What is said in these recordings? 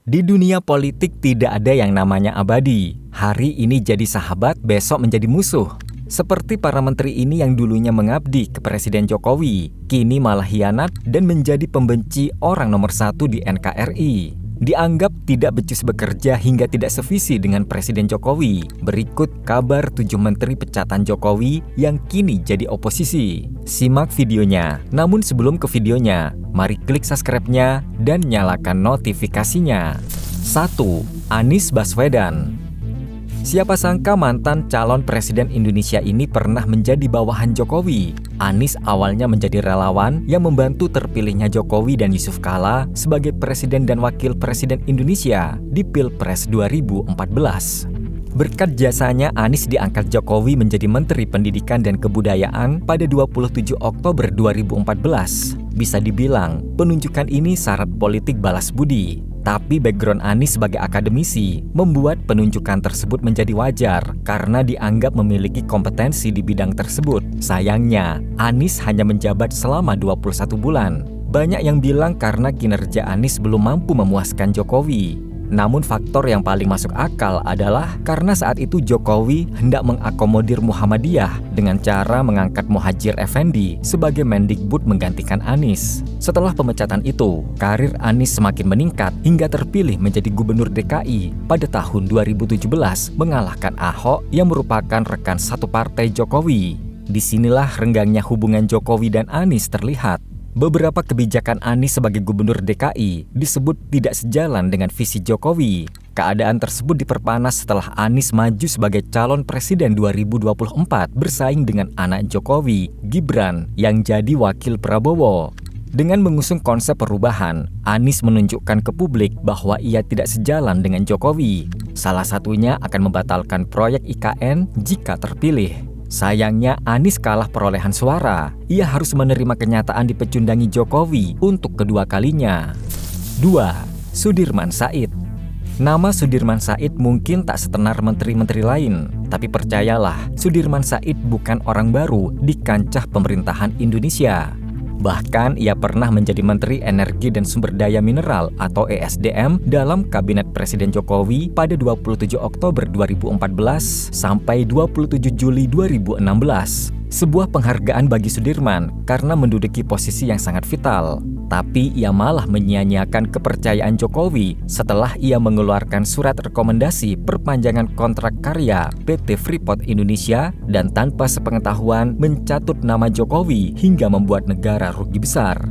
Di dunia politik tidak ada yang namanya abadi. Hari ini jadi sahabat, besok menjadi musuh. Seperti para menteri ini yang dulunya mengabdi ke Presiden Jokowi, kini malah hianat dan menjadi pembenci orang nomor satu di NKRI. Dianggap tidak becus bekerja hingga tidak sevisi dengan Presiden Jokowi. Berikut kabar 7 menteri pecatan Jokowi yang kini jadi oposisi. Simak videonya. Namun sebelum ke videonya, mari klik subscribe-nya dan nyalakan notifikasinya. 1. Anies Baswedan. Siapa sangka mantan calon presiden Indonesia ini pernah menjadi bawahan Jokowi. Anies awalnya menjadi relawan yang membantu terpilihnya Jokowi dan Yusuf Kala sebagai presiden dan wakil presiden Indonesia di Pilpres 2014. Berkat jasanya, Anies diangkat Jokowi menjadi Menteri Pendidikan dan Kebudayaan pada 27 Oktober 2014. Bisa dibilang, penunjukan ini syarat politik balas budi. Tapi background Anies sebagai akademisi membuat penunjukan tersebut menjadi wajar karena dianggap memiliki kompetensi di bidang tersebut. Sayangnya, Anies hanya menjabat selama 21 bulan. Banyak yang bilang karena kinerja Anies belum mampu memuaskan Jokowi. Namun faktor yang paling masuk akal adalah karena saat itu Jokowi hendak mengakomodir Muhammadiyah dengan cara mengangkat Muhadjir Effendi sebagai Mendikbud menggantikan Anies. Setelah pemecatan itu, karir Anies semakin meningkat hingga terpilih menjadi Gubernur DKI pada tahun 2017 mengalahkan Ahok yang merupakan rekan satu partai Jokowi. Disinilah renggangnya hubungan Jokowi dan Anies terlihat. Beberapa kebijakan Anies sebagai Gubernur DKI disebut tidak sejalan dengan visi Jokowi. Keadaan tersebut diperpanas setelah Anies maju sebagai calon presiden 2024 bersaing dengan anak Jokowi, Gibran, yang jadi wakil Prabowo. Dengan mengusung konsep perubahan, Anies menunjukkan ke publik bahwa ia tidak sejalan dengan Jokowi. Salah satunya akan membatalkan proyek IKN jika terpilih. Sayangnya Anies kalah perolehan suara. Ia harus menerima kenyataan dipecundangi Jokowi untuk kedua kalinya. 2. Sudirman Said. Nama Sudirman Said mungkin tak setenar menteri-menteri lain, tapi percayalah, Sudirman Said bukan orang baru di kancah pemerintahan Indonesia. Bahkan ia pernah menjadi Menteri Energi dan Sumber Daya Mineral atau ESDM dalam Kabinet Presiden Jokowi pada 27 Oktober 2014 sampai 27 Juli 2016. Sebuah penghargaan bagi Sudirman karena menduduki posisi yang sangat vital. Tapi ia malah menyia-nyiakan kepercayaan Jokowi setelah ia mengeluarkan surat rekomendasi perpanjangan kontrak karya PT Freeport Indonesia dan tanpa sepengetahuan mencatut nama Jokowi hingga membuat negara rugi besar.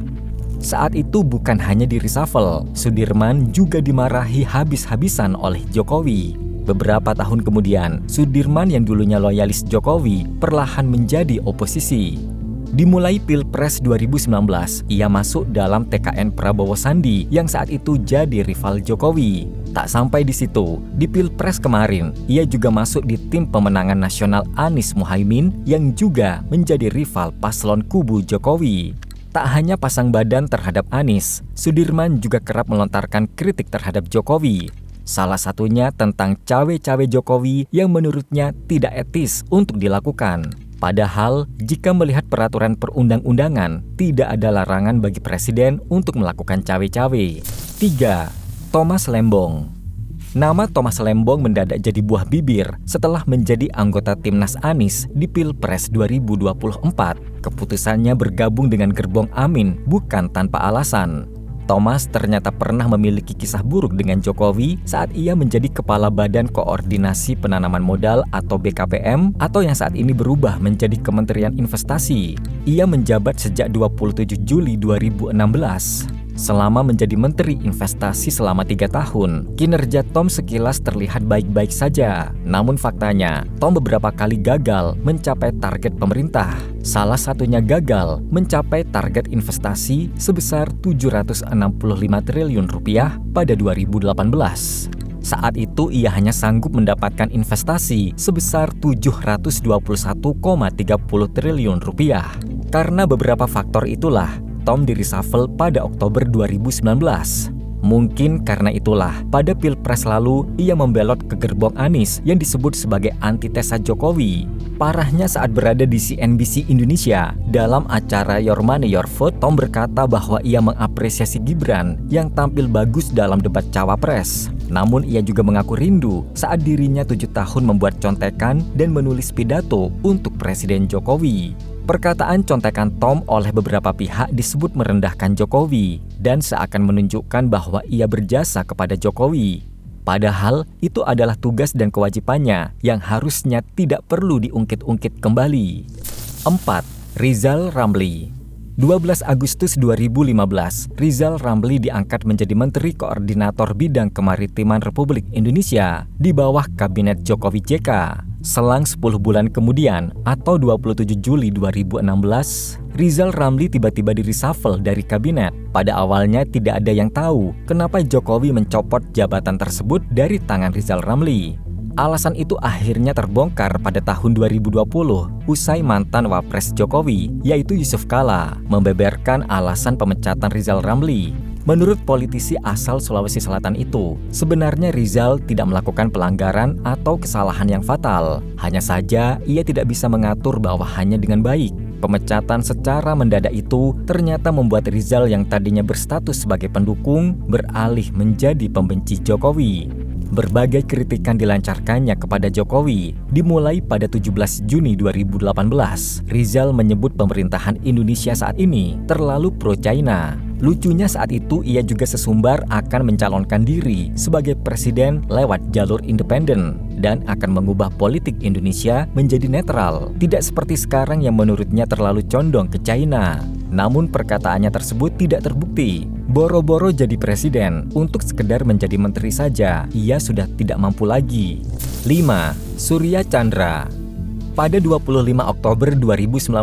Saat itu bukan hanya di reshuffle, Sudirman juga dimarahi habis-habisan oleh Jokowi. Beberapa tahun kemudian, Sudirman yang dulunya loyalis Jokowi perlahan menjadi oposisi. Dimulai Pilpres 2019, ia masuk dalam TKN Prabowo Sandi yang saat itu jadi rival Jokowi. Tak sampai di situ, di Pilpres kemarin, ia juga masuk di tim pemenangan nasional Anies Muhaimin yang juga menjadi rival paslon kubu Jokowi. Tak hanya pasang badan terhadap Anies, Sudirman juga kerap melontarkan kritik terhadap Jokowi. Salah satunya tentang cawe-cawe Jokowi yang menurutnya tidak etis untuk dilakukan. Padahal, jika melihat peraturan perundang-undangan, tidak ada larangan bagi presiden untuk melakukan cawe-cawe. 3. Thomas Lembong. Nama Thomas Lembong mendadak jadi buah bibir setelah menjadi anggota timnas Anies di Pilpres 2024. Keputusannya bergabung dengan gerbong Amin bukan tanpa alasan. Thomas ternyata pernah memiliki kisah buruk dengan Jokowi saat ia menjadi Kepala Badan Koordinasi Penanaman Modal atau BKPM atau yang saat ini berubah menjadi Kementerian Investasi. Ia menjabat sejak 27 Juli 2016. Selama menjadi Menteri Investasi selama 3 tahun, kinerja Tom sekilas terlihat baik-baik saja. Namun faktanya, Tom beberapa kali gagal mencapai target pemerintah. Salah satunya gagal mencapai target investasi sebesar 765 triliun rupiah pada 2018. Saat itu ia hanya sanggup mendapatkan investasi sebesar 721,30 triliun rupiah. Karena beberapa faktor itulah, Tom di reshuffle pada Oktober 2019. Mungkin karena itulah, pada Pilpres lalu ia membelot ke gerbong Anies yang disebut sebagai antitesa Jokowi. Parahnya saat berada di CNBC Indonesia, dalam acara Your Money Your Vote, Tom berkata bahwa ia mengapresiasi Gibran yang tampil bagus dalam debat Cawapres. Namun ia juga mengaku rindu saat dirinya 7 tahun membuat contekan dan menulis pidato untuk Presiden Jokowi. Perkataan contekan Tom oleh beberapa pihak disebut merendahkan Jokowi dan seakan menunjukkan bahwa ia berjasa kepada Jokowi. Padahal itu adalah tugas dan kewajibannya yang harusnya tidak perlu diungkit-ungkit kembali. 4. Rizal Ramli. 12 Agustus 2015, Rizal Ramli diangkat menjadi Menteri Koordinator Bidang Kemaritiman Republik Indonesia di bawah Kabinet Jokowi JK. Selang 10 bulan kemudian, atau 27 Juli 2016, Rizal Ramli tiba-tiba di-reshuffle dari kabinet. Pada awalnya tidak ada yang tahu kenapa Jokowi mencopot jabatan tersebut dari tangan Rizal Ramli. Alasan itu akhirnya terbongkar pada tahun 2020 usai mantan Wapres Jokowi, yaitu Yusuf Kala, membeberkan alasan pemecatan Rizal Ramli. Menurut politisi asal Sulawesi Selatan itu, sebenarnya Rizal tidak melakukan pelanggaran atau kesalahan yang fatal. Hanya saja ia tidak bisa mengatur bawahannya dengan baik. Pemecatan secara mendadak itu ternyata membuat Rizal yang tadinya berstatus sebagai pendukung beralih menjadi pembenci Jokowi. Berbagai kritikan dilancarkannya kepada Jokowi. Dimulai pada 17 Juni 2018, Rizal menyebut pemerintahan Indonesia saat ini terlalu pro-China. Lucunya saat itu ia juga sesumbar akan mencalonkan diri sebagai presiden lewat jalur independen dan akan mengubah politik Indonesia menjadi netral. Tidak seperti sekarang yang menurutnya terlalu condong ke China. Namun perkataannya tersebut tidak terbukti. Boro-boro jadi presiden, untuk sekedar menjadi menteri saja, ia sudah tidak mampu lagi. 5. Surya Chandra. Pada 25 Oktober 2019,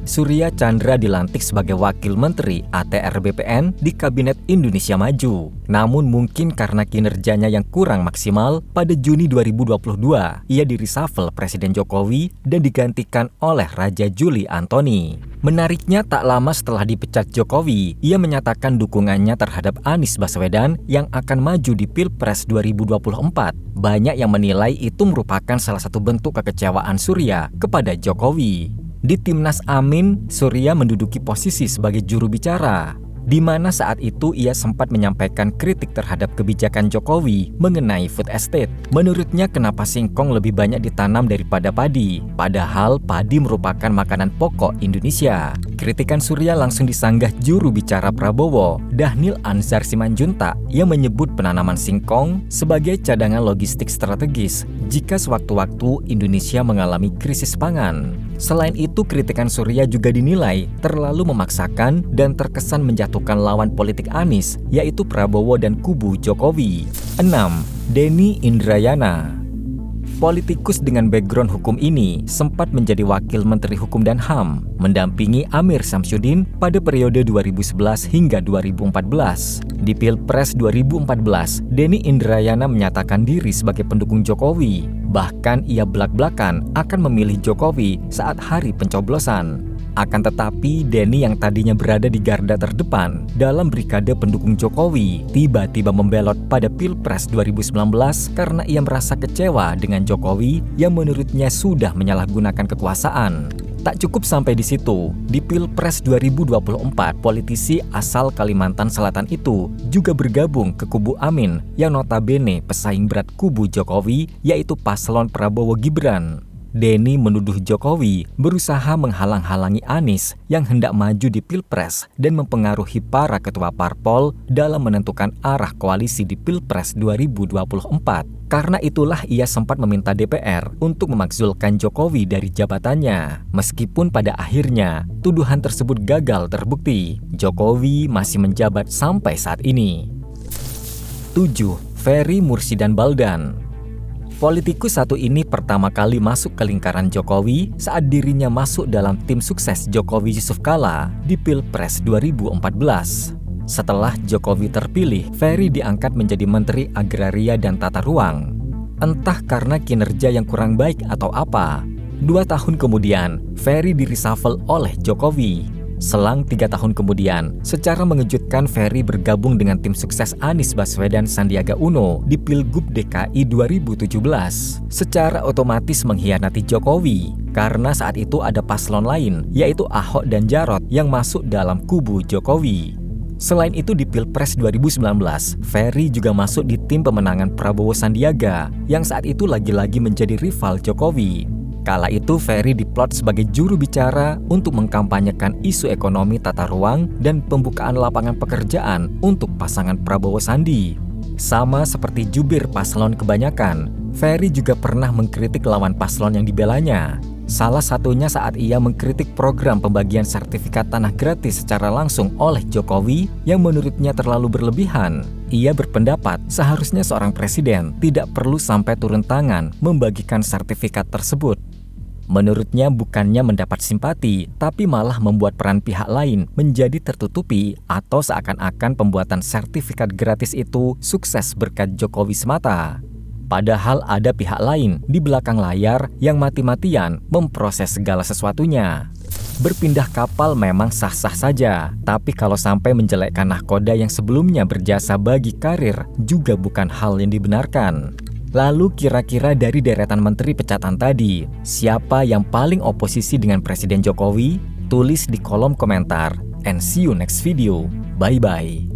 Surya Chandra dilantik sebagai Wakil Menteri ATR BPN di Kabinet Indonesia Maju. Namun mungkin karena kinerjanya yang kurang maksimal, pada Juni 2022, ia di-reshuffle Presiden Jokowi dan digantikan oleh Raja Juli Antoni. Menariknya, tak lama setelah dipecat Jokowi, ia menyatakan dukungannya terhadap Anies Baswedan yang akan maju di Pilpres 2024. Banyak yang menilai itu merupakan salah satu bentuk kekecewaan Surya kepada Jokowi. Di Timnas Amin, Surya menduduki posisi sebagai juru bicara, di mana saat itu ia sempat menyampaikan kritik terhadap kebijakan Jokowi mengenai food estate. Menurutnya kenapa singkong lebih banyak ditanam daripada padi, padahal padi merupakan makanan pokok Indonesia. Kritikan Surya langsung disanggah juru bicara Prabowo, Dhanil Anzar Simanjuntak, yang menyebut penanaman singkong sebagai cadangan logistik strategis jika sewaktu-waktu Indonesia mengalami krisis pangan. Selain itu, kritikan Surya juga dinilai terlalu memaksakan dan terkesan menjatuhkan lawan politik Anies, yaitu Prabowo dan kubu Jokowi. 6. Denny Indrayana. Politikus dengan background hukum ini sempat menjadi Wakil Menteri Hukum dan HAM, mendampingi Amir Samsudin pada periode 2011 hingga 2014. Di Pilpres 2014, Denny Indrayana menyatakan diri sebagai pendukung Jokowi. Bahkan ia belak-belakan akan memilih Jokowi saat hari pencoblosan. Akan tetapi, Denny yang tadinya berada di garda terdepan dalam brigade pendukung Jokowi tiba-tiba membelot pada Pilpres 2019 karena ia merasa kecewa dengan Jokowi yang menurutnya sudah menyalahgunakan kekuasaan. Tak cukup sampai di situ, di Pilpres 2024, politisi asal Kalimantan Selatan itu juga bergabung ke kubu Amin yang notabene pesaing berat kubu Jokowi, yaitu paslon Prabowo Gibran. Denny menuduh Jokowi berusaha menghalang-halangi Anies yang hendak maju di Pilpres dan mempengaruhi para ketua parpol dalam menentukan arah koalisi di Pilpres 2024. Karena itulah ia sempat meminta DPR untuk memakzulkan Jokowi dari jabatannya. Meskipun pada akhirnya tuduhan tersebut gagal terbukti, Jokowi masih menjabat sampai saat ini. 7. Ferry Mursidan Baldan. Politikus satu ini pertama kali masuk ke lingkaran Jokowi saat dirinya masuk dalam tim sukses Jokowi Yusuf Kala di Pilpres 2014. Setelah Jokowi terpilih, Ferry diangkat menjadi Menteri Agraria dan Tata Ruang. Entah karena kinerja yang kurang baik atau apa, 2 tahun kemudian, Ferry di-reshuffle oleh Jokowi. Selang 3 tahun kemudian, secara mengejutkan Ferry bergabung dengan tim sukses Anies Baswedan Sandiaga Uno di Pilgub DKI 2017. Secara otomatis mengkhianati Jokowi, karena saat itu ada paslon lain, yaitu Ahok dan Jarot yang masuk dalam kubu Jokowi. Selain itu di Pilpres 2019, Ferry juga masuk di tim pemenangan Prabowo Sandiaga yang saat itu lagi-lagi menjadi rival Jokowi. Kala itu Ferry diplot sebagai juru bicara untuk mengkampanyekan isu ekonomi tata ruang dan pembukaan lapangan pekerjaan untuk pasangan Prabowo Sandi. Sama seperti jubir paslon kebanyakan, Ferry juga pernah mengkritik lawan paslon yang dibelanya. Salah satunya saat ia mengkritik program pembagian sertifikat tanah gratis secara langsung oleh Jokowi yang menurutnya terlalu berlebihan. Ia berpendapat seharusnya seorang presiden tidak perlu sampai turun tangan membagikan sertifikat tersebut. Menurutnya bukannya mendapat simpati, tapi malah membuat peran pihak lain menjadi tertutupi atau seakan-akan pembuatan sertifikat gratis itu sukses berkat Jokowi semata. Padahal ada pihak lain di belakang layar yang mati-matian memproses segala sesuatunya. Berpindah kapal memang sah-sah saja, tapi kalau sampai menjelekkan nahkoda yang sebelumnya berjasa bagi karir juga bukan hal yang dibenarkan. Lalu kira-kira dari deretan menteri pecatan tadi, siapa yang paling oposisi dengan Presiden Jokowi? Tulis di kolom komentar. And see you next video. Bye-bye.